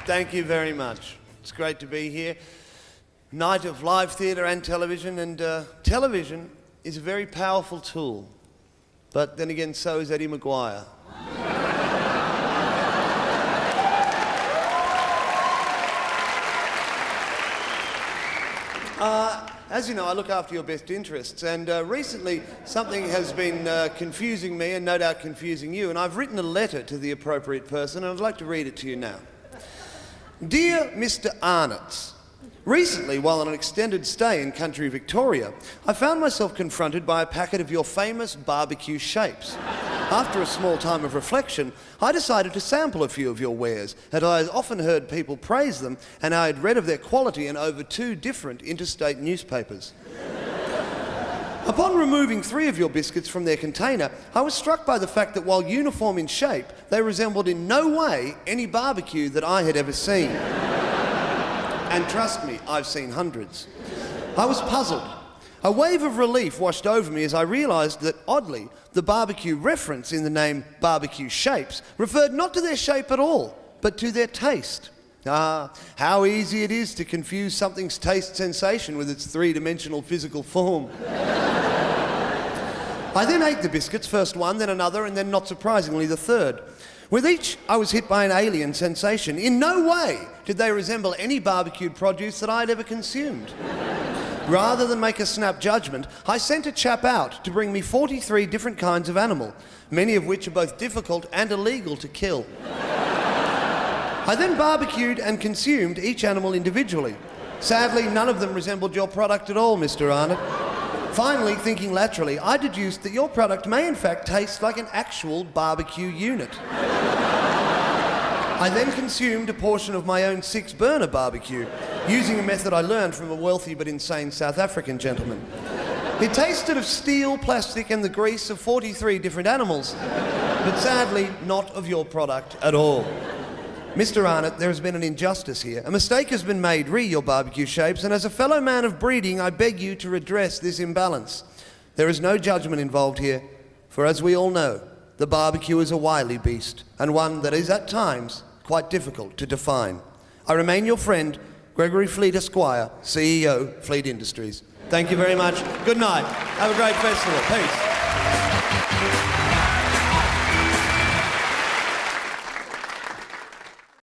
Thank you very much. It's great to be here. Night of live theatre and television, and television is a very powerful tool. But then again, so is Eddie Maguire. As you know, I look after your best interests, and recently something has been confusing me and no doubt confusing you, and I've written a letter to the appropriate person, and I'd like to read it to you now. Dear Mr. Arnott, recently, while on an extended stay in country Victoria, I found myself confronted by a packet of your famous barbecue shapes. After a small time of reflection, I decided to sample a few of your wares, as I had often heard people praise them, and I had read of their quality in over 2 different interstate newspapers. Upon removing 3 of your biscuits from their container, I was struck by the fact that while uniform in shape, they resembled in no way any barbecue that I had ever seen. And trust me, I've seen hundreds. I was puzzled. A wave of relief washed over me as I realised that, oddly, the barbecue reference in the name Barbecue Shapes referred not to their shape at all, but to their taste. Ah, how easy it is to confuse something's taste sensation with its 3-dimensional physical form. I then ate the biscuits, first one, then another, and then, not surprisingly, the third. With each, I was hit by an alien sensation. In no way did they resemble any barbecued produce that I had ever consumed. Rather than make a snap judgment, I sent a chap out to bring me 43 different kinds of animal, many of which are both difficult and illegal to kill. I then barbecued and consumed each animal individually. Sadly, none of them resembled your product at all, Mr. Arnott. Finally, thinking laterally, I deduced that your product may in fact taste like an actual barbecue unit. I then consumed a portion of my own 6-burner barbecue, using a method I learned from a wealthy but insane South African gentleman. It tasted of steel, plastic, and the grease of 43 different animals, but sadly, not of your product at all. Mr. Arnott, there has been an injustice here. A mistake has been made re your barbecue shapes, and as a fellow man of breeding, I beg you to redress this imbalance. There is no judgment involved here, for as we all know, the barbecue is a wily beast, and one that is at times quite difficult to define. I remain your friend, Gregory Fleet Esquire, CEO, Fleet Industries. Thank you very much. Good night. Have a great festival. Peace.